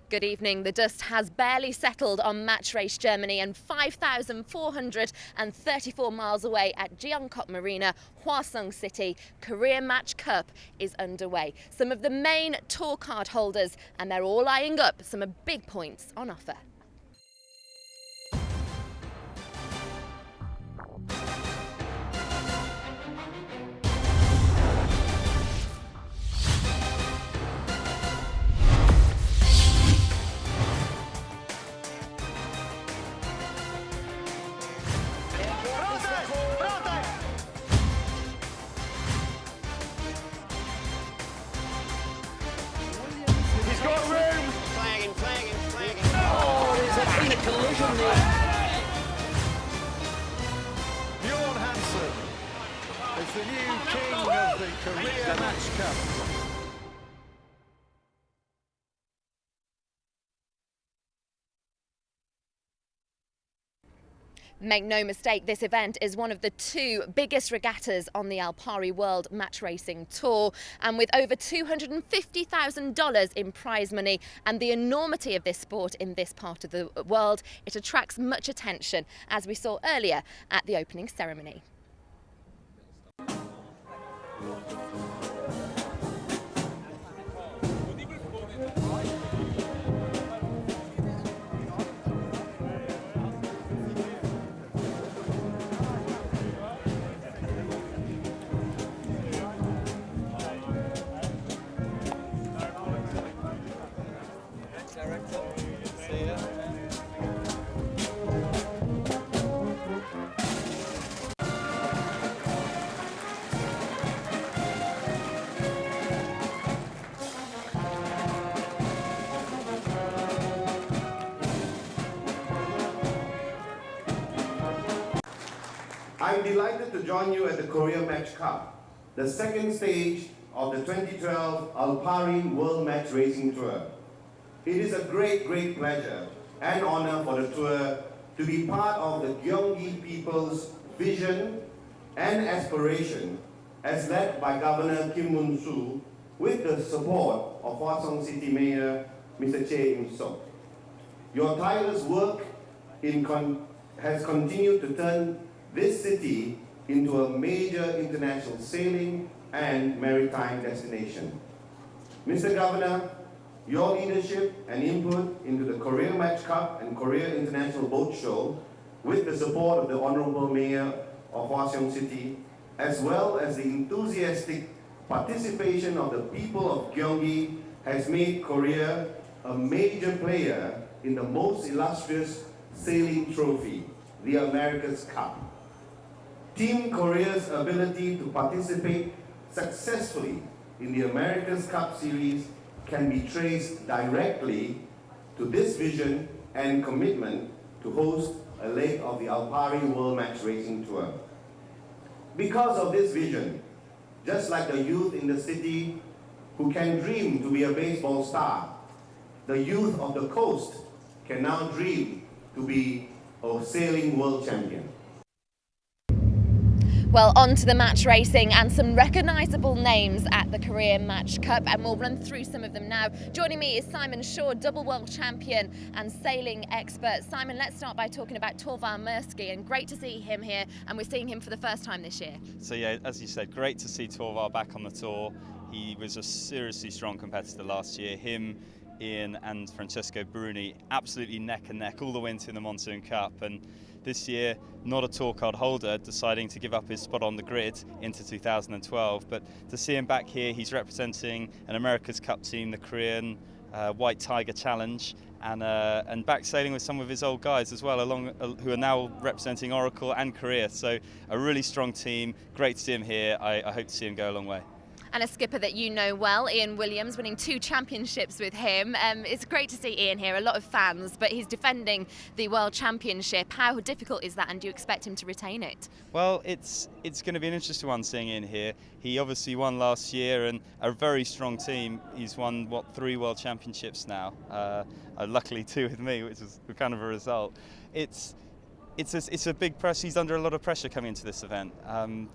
Good evening. The dust has barely settled on Match Race Germany, and 5,434 miles away at Jeongnam Marina, Hwaseong City, Korea Match Cup is underway. Some of the main tour card holders, and they're all eyeing up some big points on offer. Collision there. Bjorn Hansen is the new king of the Korea Match Cup. Make no mistake, this event is one of the two biggest regattas on the ALPARI World Match Racing Tour, and with over $250,000 in prize money and the enormity of this sport in this part of the world, it attracts much attention, as we saw earlier at the opening ceremony. I'm delighted to join you at the Korea Match Cup, the second stage of the 2012 ALPARI World Match Racing Tour. It is a great pleasure and honor for the tour to be part of the Gyeonggi people's vision and aspiration as led by Governor Kim Moon-soo with the support of Hwaseong City Mayor Mr. Chae In-sok. Your tireless work has continued to turn this city into a major international sailing and maritime destination. Mr. Governor, your leadership and input into the Korea Match Cup and Korea International Boat Show, with the support of the Honorable Mayor of Hwaseong City, as well as the enthusiastic participation of the people of Gyeonggi, has made Korea a major player in the most illustrious sailing trophy, the America's Cup. Team Korea's ability to participate successfully in the America's Cup Series can be traced directly to this vision and commitment to host a leg of the ALPARI World Match Racing Tour. Because of this vision, just like the youth in the city who can dream to be a baseball star, the youth of the coast can now dream to be a sailing world champion. Well, on to the match racing and some recognisable names at the Korea Match Cup, and we'll run through some of them now. Joining me is Simon Shaw, double world champion and sailing expert. Simon, let's start by talking about Torvar Mirsky, and great to see him here, and we're seeing him for the first time this year. So yeah, as you said, great to see Torvar back on the tour. He was a seriously strong competitor last year. Him, Ian and Francesco Bruni absolutely neck and neck all the way into the Monsoon Cup, and this year not a tour card holder, deciding to give up his spot on the grid into 2012, but to see him back here, he's representing an America's Cup team, the Korean White Tiger Challenge, and back sailing with some of his old guys as well, who are now representing Oracle and Korea. So a really strong team. Great to see him here. I hope to see him go a long way. And a skipper that you know well, Ian Williams, winning 2 championships with him. It's great to see Ian here, a lot of fans, but he's defending the World Championship. How difficult is that, and do you expect him to retain it? Well, it's going to be an interesting one seeing Ian here. He obviously won last year, and a very strong team. He's won, 3 World Championships now, luckily 2 with me, which is kind of a result. It's a big press. He's under a lot of pressure coming into this event.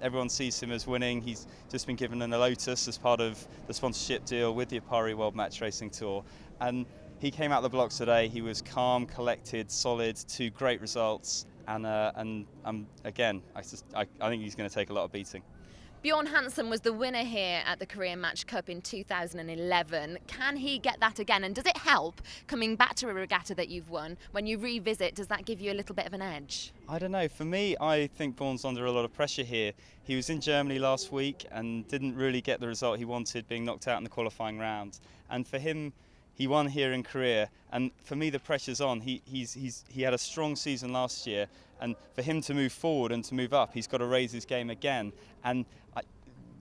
Everyone sees him as winning. He's just been given a Lotus as part of the sponsorship deal with the ALPARI World Match Racing Tour, and he came out the blocks today. He was calm, collected, solid, 2 great results, and again, I think he's going to take a lot of beating. Bjorn Hansen was the winner here at the Korean Match Cup in 2011. Can he get that again? And does it help coming back to a regatta that you've won? When you revisit, does that give you a little bit of an edge? I don't know. For me, I think Bjorn's under a lot of pressure here. He was in Germany last week and didn't really get the result he wanted, being knocked out in the qualifying round. And for him, he won here in Korea, and for me the pressure's on. He had a strong season last year, and for him to move forward and to move up, he's got to raise his game again. And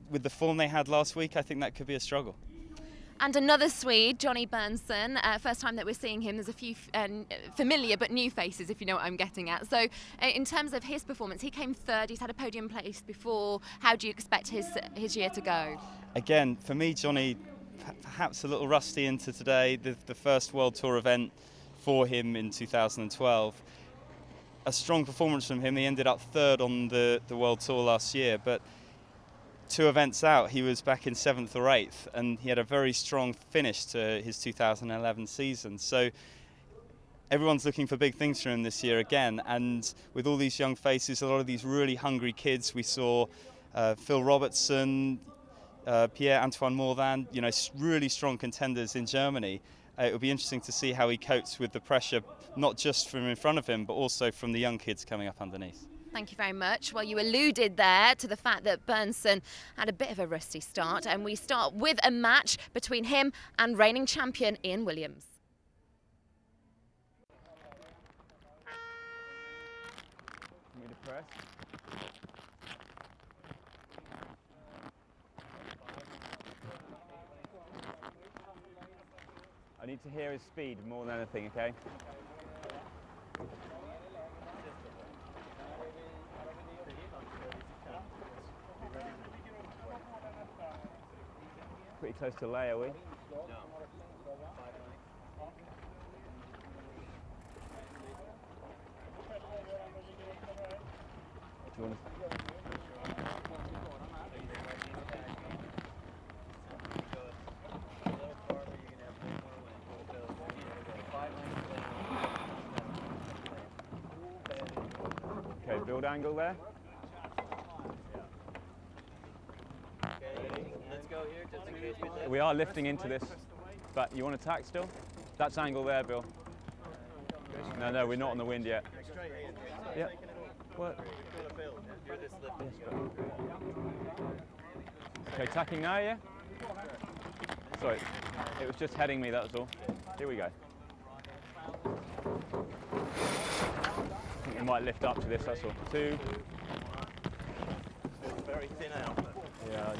with the form they had last week, I think that could be a struggle. And another Swede, Johnny Berntsson, first time that we're seeing him. There's a few familiar but new faces, if you know what I'm getting at. So in terms of his performance, he came third, he's had a podium place before. How do you expect his year to go? Again, for me, Johnny, perhaps a little rusty into today, the first World Tour event for him in 2012. A strong performance from him. He ended up third on the World Tour last year, but 2 events out, he was back in 7th or 8th, and he had a very strong finish to his 2011 season. So everyone's looking for big things from him this year again, and with all these young faces, a lot of these really hungry kids. We saw Phil Robertson, Pierre-Antoine Morvan, you know, really strong contenders in Germany. It'll be interesting to see how he copes with the pressure, not just from in front of him, but also from the young kids coming up underneath. Thank you very much. Well, you alluded there to the fact that Berntsson had a bit of a rusty start, and we start with a match between him and reigning champion Ian Williams. Need to press. I need to hear his speed more than anything, okay? Pretty close to lay, are we? Do you want to... Okay, build angle there. We are lifting into this, but you want to tack still? That's angle there, Bill. No, we're not on the wind yet. Yeah. What? Okay, tacking now, yeah? Sorry, it was just heading me, that was all. Here we go. I think we might lift up to this, that's all. 2. It's very thin out. Yeah.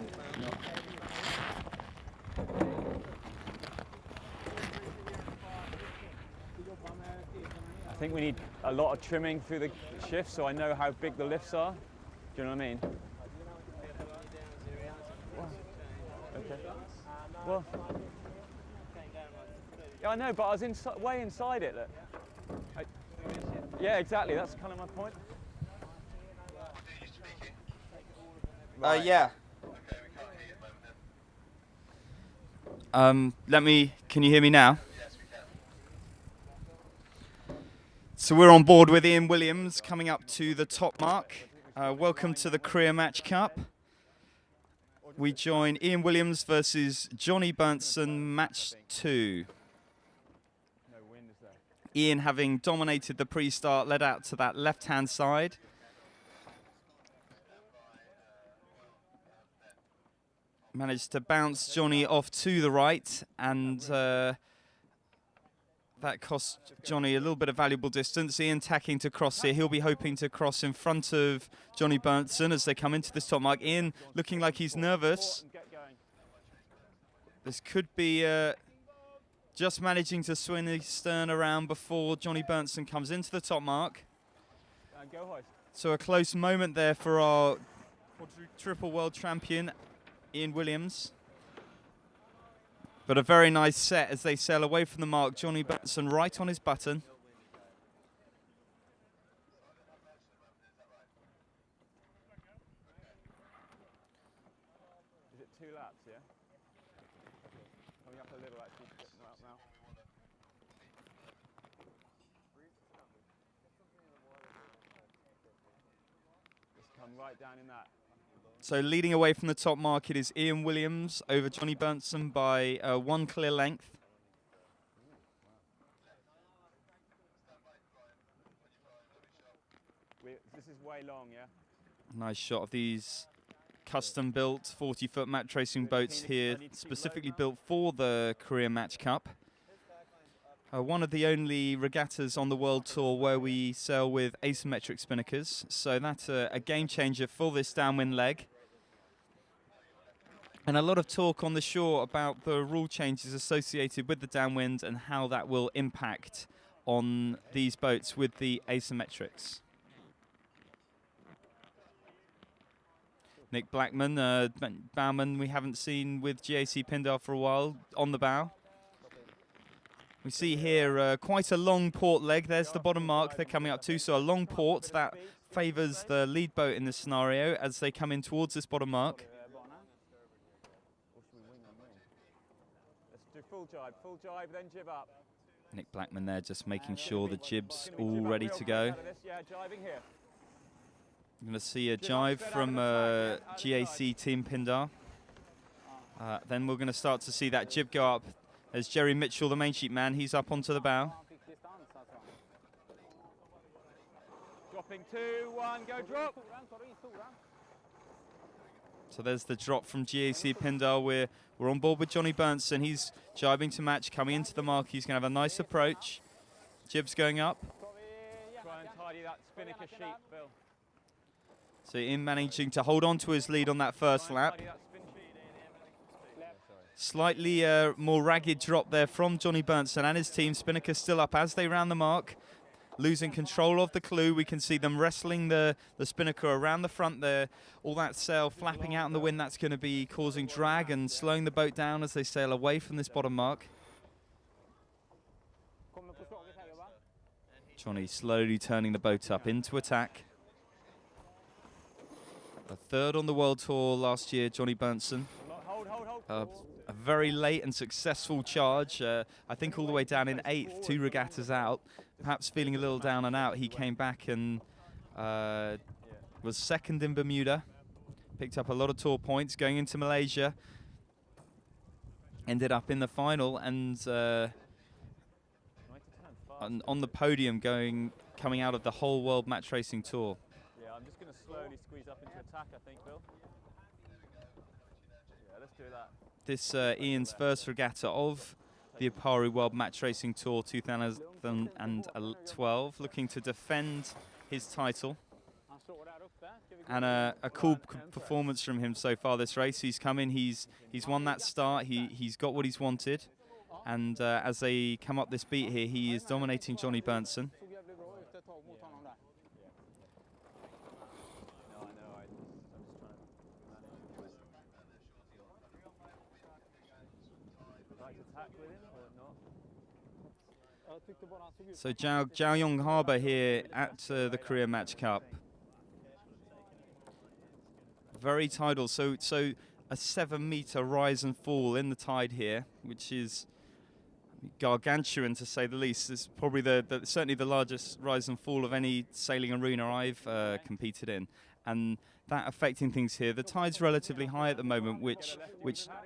I think we need a lot of trimming through the shift so I know how big the lifts are. Do you know what I mean? Okay. Well, yeah, I know, but I was way inside it. Look. Yeah, exactly. That's kind of my point. Right. Yeah. Can you hear me now? So we're on board with Ian Williams coming up to the top mark. Welcome to the Korea Match Cup. We join Ian Williams versus Johnny Berntsson, match 2. Ian, having dominated the pre-start, led out to that left-hand side. Managed to bounce Johnny off to the right, and that cost Johnny a little bit of valuable distance. Ian tacking to cross here. He'll be hoping to cross in front of Johnny Berntsson as they come into this top mark. Ian looking like he's nervous. This could be just managing to swing his stern around before Johnny Berntsson comes into the top mark. So a close moment there for our triple world champion, Ian Williams. But a very nice set as they sail away from the mark. Johnny Berntsson right on his button. Is it 2 laps, yeah? Coming up a little, actually. Not out now. Come right down in that. So leading away from the top mark, it is Ian Williams over Johnny Bernson by 1 clear length. This is way long, yeah? Nice shot of these custom-built 40-foot match racing boats here, specifically built for the Korea Match Cup. One of the only regattas on the World Tour where we sail with asymmetric spinnakers, so that's a game changer for this downwind leg. And a lot of talk on the shore about the rule changes associated with the downwind and how that will impact on these boats with the asymmetrics. Nick Blackman, bowman we haven't seen with GAC Pindar for a while, on the bow. We see here quite a long port leg. There's the bottom mark they're coming up to, so a long port that favours the lead boat in this scenario as they come in towards this bottom mark. Let's do full jibe, then jib up. Nick Blackman there just making sure the jib's all ready to go. Yeah, jibing here. I'm going to see a jive from GAC Team Pindar. Then we're going to start to see that jib go up. There's Jerry Mitchell, the main sheet man. He's up onto the bow. Dropping 2, 1, go drop. So there's the drop from GAC Pindar. We're on board with Johnny Bernson. He's jibing to match, coming into the mark. He's going to have a nice approach. Jib's going up. Try and tidy that spinnaker sheet, Bill. So in managing to hold on to his lead on that first lap. Slightly more ragged drop there from Johnny Bernson and his team. Spinnaker still up as they round the mark. Losing control of the clue. We can see them wrestling the spinnaker around the front there. All that sail flapping out in the wind, that's going to be causing drag and slowing the boat down as they sail away from this bottom mark. Johnny slowly turning the boat up into attack. A third on the World Tour last year, Johnny Bernson. A very late and successful charge. I think all the way down in 8th, 2 regattas out. Perhaps feeling a little down and out, he came back and was second in Bermuda. Picked up a lot of tour points going into Malaysia. Ended up in the final and on the podium coming out of the whole World Match Racing Tour. Yeah, I'm just going to slowly squeeze up into attack, I think, Bill. Yeah, let's do that. This Ian's first regatta of the ALPARI World Match Racing Tour 2012, looking to defend his title. And a cool performance from him so far this race. He's come in, he's won that start, he's got what he's wanted. And as they come up this beat here, he is dominating Johnny Bernson. So Jiaoyong Harbour here at the Korea Match Cup. Very tidal, so a 7-meter rise and fall in the tide here, which is gargantuan to say the least. It's probably certainly the largest rise and fall of any sailing arena I've competed in, and that affecting things here. The tide's relatively high at the moment, which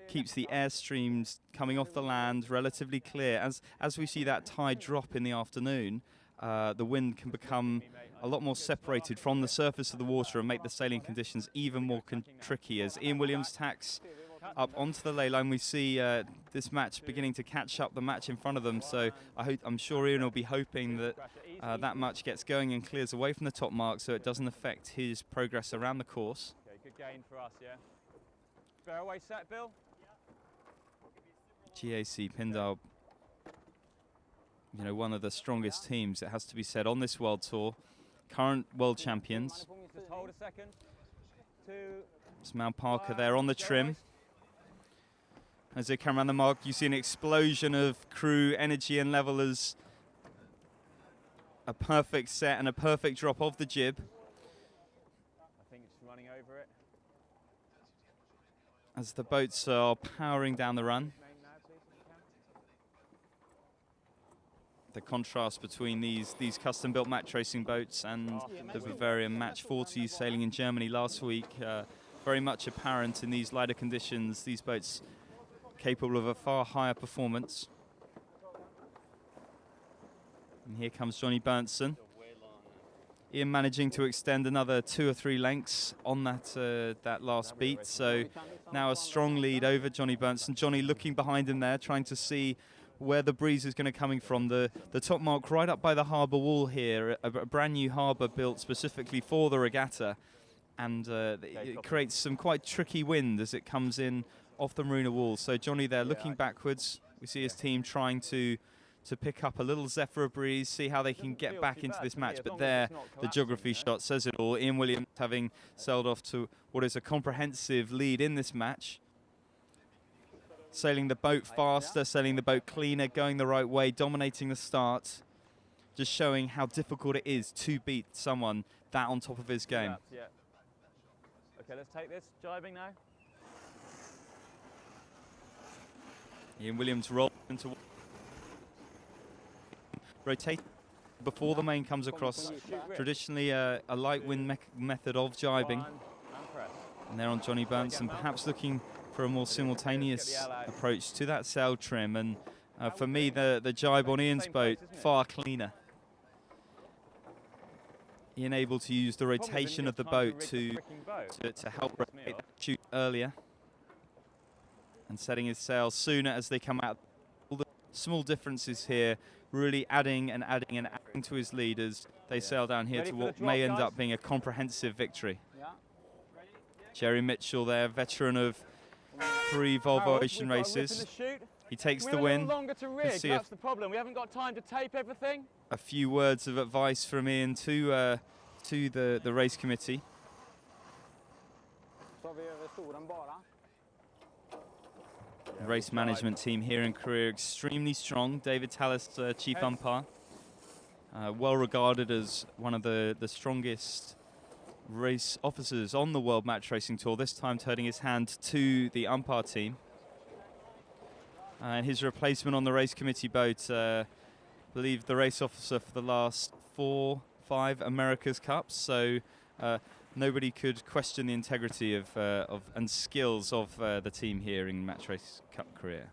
keeps the airstreams coming off the land relatively clear. As we see that tide drop in the afternoon, the wind can become a lot more separated from the surface of the water and make the sailing conditions even more tricky. As Ian Williams tacks up onto the ley line, we see this match beginning to catch up the match in front of them. So I'm sure Ian will be hoping that that match gets going and clears away from the top mark so it doesn't affect his progress around the course. Okay, good gain for us, yeah. Fairway set, Bill. GAC Pindar, one of the strongest teams, it has to be said, on this World Tour. Current world champions. Just hold a second. 2. It's Mount Parker there on the trim. As they come around the mark, you see an explosion of crew energy and level as a perfect set and a perfect drop of the jib. I think it's running over it. As the boats are powering down the run. the contrast between these custom-built match racing boats and the Bavarian Match 40 sailing in Germany last week. Very much apparent in these lighter conditions. These boats capable of a far higher performance. And here comes Johnny Berntsen. Ian managing to extend another 2 or 3 lengths on that last beat. So now a strong lead over Johnny Berntsen. Johnny looking behind him there, trying to see where the breeze is going to coming from. The top mark right up by the harbour wall here, a brand new harbour built specifically for the regatta. And it creates some quite tricky wind as it comes in off the marina wall. So Johnny there looking backwards. We see his team trying to pick up a little zephyr breeze, see how they can get back into this match. But there, the geography shot says it all. Ian Williams having sailed off to what is a comprehensive lead in this match. Sailing the boat faster, sailing the boat cleaner, going the right way, dominating the start. Just showing how difficult it is to beat someone that on top of his game. Yeah. Okay, let's take this. Jibing now. Ian Williams rolled into rotate before the main comes across. Traditionally a light wind method of jibing. And there on Johnny Berntsen, perhaps looking for a more simultaneous approach to that sail trim. And for me, the jibe on Ian's boat, far cleaner. Ian able to use the rotation of the boat to help rotate shoot earlier. And setting his sails sooner as they come out. All the small differences here really adding to his lead as they sail down here to what may end up being a comprehensive victory. Jerry Mitchell there, veteran of 3 Volvo Ocean races. He takes the win. That's the problem. We haven't got time to tape everything. A few words of advice from Ian to the race committee. The race management team here in Korea extremely strong. David Tallis, chief umpire, well regarded as one of the strongest race officers on the World Match Racing Tour, this time turning his hand to the umpire team. And his replacement on the race committee boat, I believe the race officer for the last 4, 5 America's Cups, so nobody could question the integrity of and skills of the team here in Match Race Cup Korea.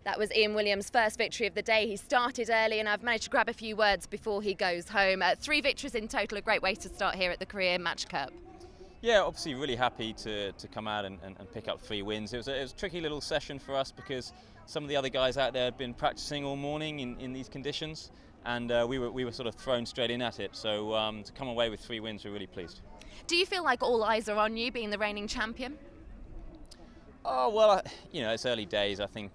That was Ian Williams' first victory of the day. He started early and I've managed to grab a few words before he goes home. 3 victories in total, a great way to start here at the Korea Match Cup. Yeah, obviously really happy to come out and pick up 3 wins. It was a tricky little session for us because some of the other guys out there had been practicing all morning in these conditions, and we were sort of thrown straight in at it. So to come away with 3 wins, we're really pleased. Do you feel like all eyes are on you, being the reigning champion? Oh, well, you know, it's early days. I think,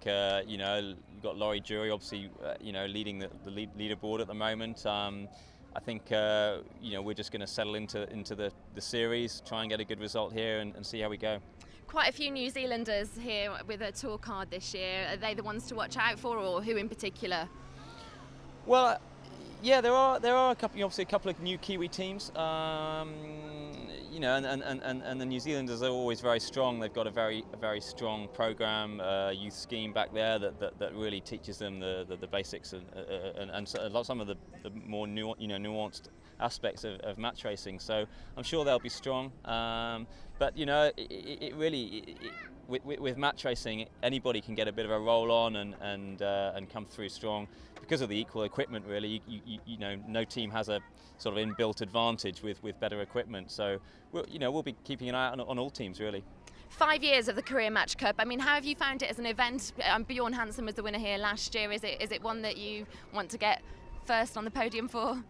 you know, you've got Laurie Jury, obviously, you know, leading the leaderboard at the moment. I think, you know, we're just going to settle into the series, try and get a good result here and see how we go. Quite a few New Zealanders here with a tour card this year. Are they the ones to watch out for, or who in particular? Well, yeah, there are a couple, obviously a couple of new Kiwi teams. You know, and the New Zealanders are always very strong. They've got a very strong program, youth scheme back there that really teaches them the basics and some of the more nuanced aspects of match racing. So I'm sure they'll be strong. But you know, it really with match racing, anybody can get a bit of a roll on and come through strong because of the equal equipment. Really, you know, no team has a sort of inbuilt advantage with better equipment. So we'll be keeping an eye out on all teams really. 5 years of the Korea Match Cup. I mean, how have you found it as an event? Bjorn Hansen was the winner here last year. Is it one that you want to get first on the podium for?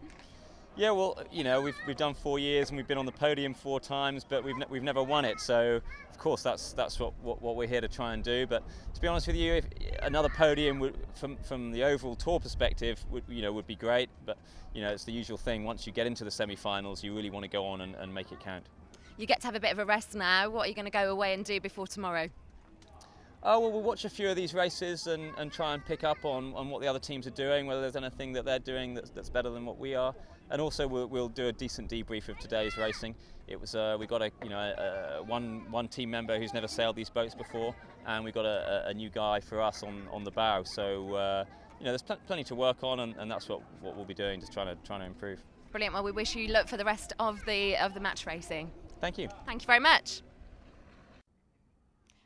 Yeah, well, you know, we've done 4 years and we've been on the podium 4 times, but we've never won it. So of course that's what we're here to try and do. But to be honest with you, if another podium from the overall tour perspective would be great. But you know, it's the usual thing. Once you get into the semi-finals, you really want to go on and make it count. You get to have a bit of a rest now. What are you going to go away and do before tomorrow? Oh, well, we'll watch a few of these races and try and pick up on what the other teams are doing, whether there's anything that they're doing that's better than what we are. And also we'll do a decent debrief of today's racing. It was we got one team member who's never sailed these boats before, and we got a new guy for us on the bow. So there's plenty to work on, and that's what we'll be doing, just trying to improve. Brilliant. Well, we wish you luck for the rest of the match racing. Thank you. Thank you very much.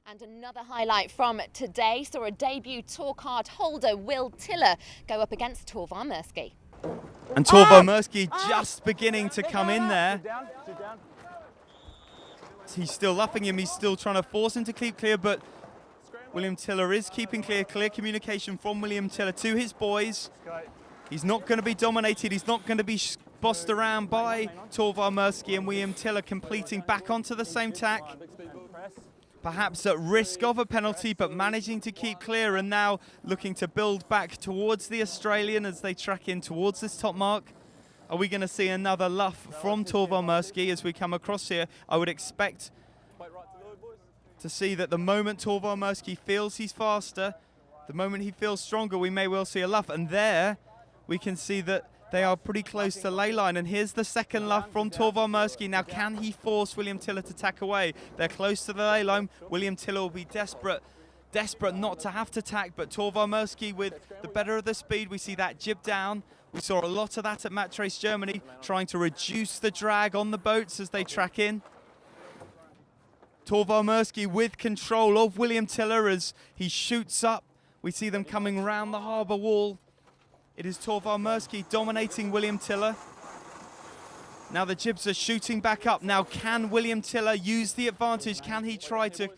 And another highlight from today saw a debut tour card holder, Will Tiller, go up against Torvar Mirsky. And Torvar Mirsky just beginning to come in there. He's still luffing him, he's still trying to force him to keep clear, but William Tiller is keeping clear. Clear communication from William Tiller to his boys. He's not going to be dominated, he's not going to be bossed around by Torvar Mirsky, and William Tiller completing back onto the same tack. Perhaps at risk of a penalty, but managing to keep clear, and now looking to build back towards the Australian as they track in towards this top mark. Are we going to see another luff from Torvar Mirsky as we come across here? I would expect to see that the moment Torvar Mirsky feels he's faster, the moment he feels stronger, we may well see a luff. And there we can see that they are pretty close to ley line, and here's the second luff from Torvar Mirsky. Now, can he force William Tiller to tack away? They're close to the ley line. William Tiller will be desperate not to have to tack, but Torvar Mirsky with the better of the speed. We see that jib down. We saw a lot of that at Match Race Germany, trying to reduce the drag on the boats as they track in. Torvar Mirsky with control of William Tiller as he shoots up. We see them coming round the harbour wall. It is Torvar Mirsky dominating William Tiller. Now the jibs are shooting back up. Now can William Tiller use the advantage? Can he try to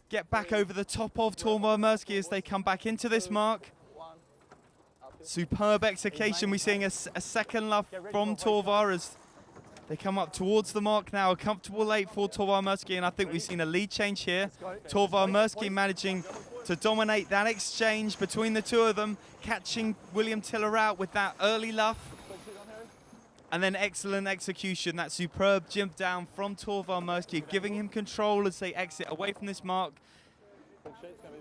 get back over the top of Torvar Mirsky as they come back into this mark? Superb execution. We're seeing a second luff from Torvar as they come up towards the mark now. A comfortable late for Torvar Mirsky, and I think we've seen a lead change here. Torvar Mirsky managing to dominate that exchange between the two of them, catching William Tiller out with that early luff. And then excellent execution, that superb jump down from Torvar Mirsky, giving him control as they exit away from this mark.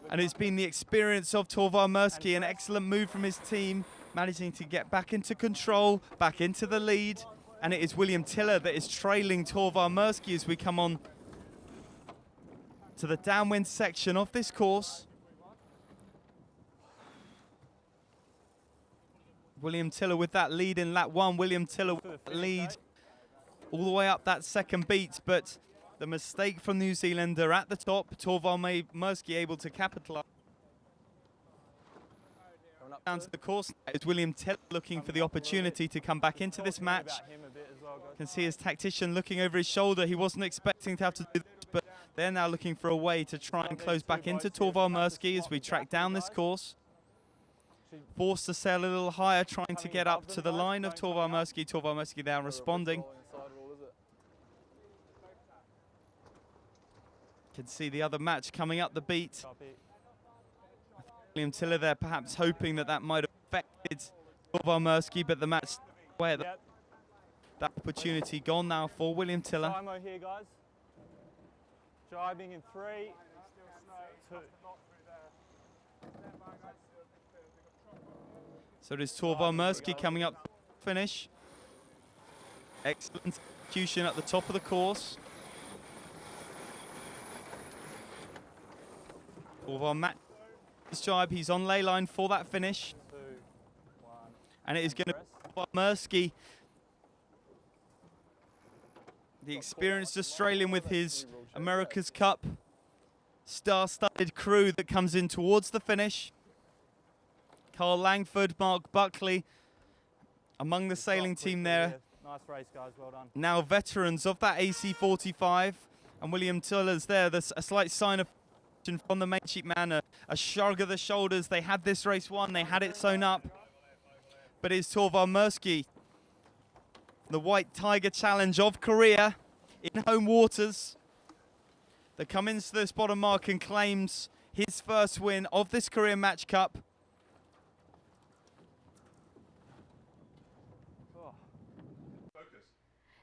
And it's been the experience of Torvar Mirsky, an excellent move from his team, managing to get back into control, back into the lead. And it is William Tiller that is trailing Torvar Mirsky as we come on to the downwind section of this course. William Tiller with that lead in lap one. William Tiller with that lead all the way up that second beat, but the mistake from New Zealander at the top. Torvar Mirsky able to capitalize. Down to the course is William Tiller looking for the opportunity to come back into this match. You can see his tactician looking over his shoulder. He wasn't expecting to have to do this, but they're now looking for a way to try and close back into Torvar Mirsky as we track down this course. Forced to sail a little higher, trying to get up to the line of Torvar Mirsky. Torvar Mirsky now responding. Can see the other match coming up the beat. William Tiller there perhaps hoping that that might have affected Torvar Mirsky, but the match where that opportunity gone now for William Tiller. Time here, guys. Driving in 3, 2. So it is Torvar Mirsky coming up to finish. Excellent execution at the top of the course. Torvar match his jibe. He's on ley line for that finish. 2, 1. And it is going to be Torvar Mirsky, the experienced Australian with his America's Cup star-studded crew that comes in towards the finish. Carl Langford, Mark Buckley among the sailing team there. Nice race, guys. Well done. Now veterans of that AC45, and William Tiller's there. There's a slight sign of from the main sheet man, a shrug of the shoulders. They had this race won, they had it sewn up. But it's Torvar Mirsky, the White Tiger Challenge of Korea in home waters, that comes into this bottom mark and claims his first win of this Korean Match Cup.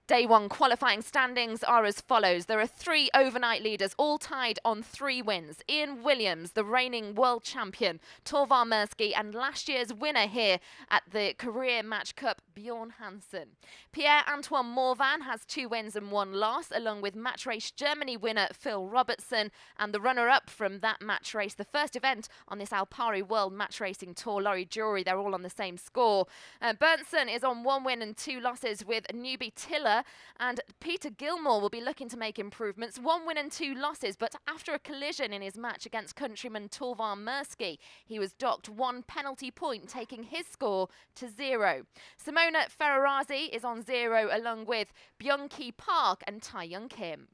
Day 1 qualifying standings are as follows. There are 3 overnight leaders, all tied on 3 wins. Ian Williams, the reigning world champion, Torvar Mersky, and last year's winner here at the Career Match Cup, Bjorn Hansen. Pierre-Antoine Morvan has 2 wins and 1 loss, along with Match Race Germany winner Phil Robertson and the runner-up from that match race, the first event on this ALPARI World Match Racing Tour, Laurie Jury. They're all on the same score. Berntsen is on 1 win and 2 losses with newbie Tiller, and Peter Gilmore will be looking to make improvements. 1 win and 2 losses, but after a collision in his match against countryman Torvar Mersky, he was docked 1 penalty point, taking his score to 0. Simona Ferrarazzi is on 0, along with Byung-Ki Park and Tai Young Kim.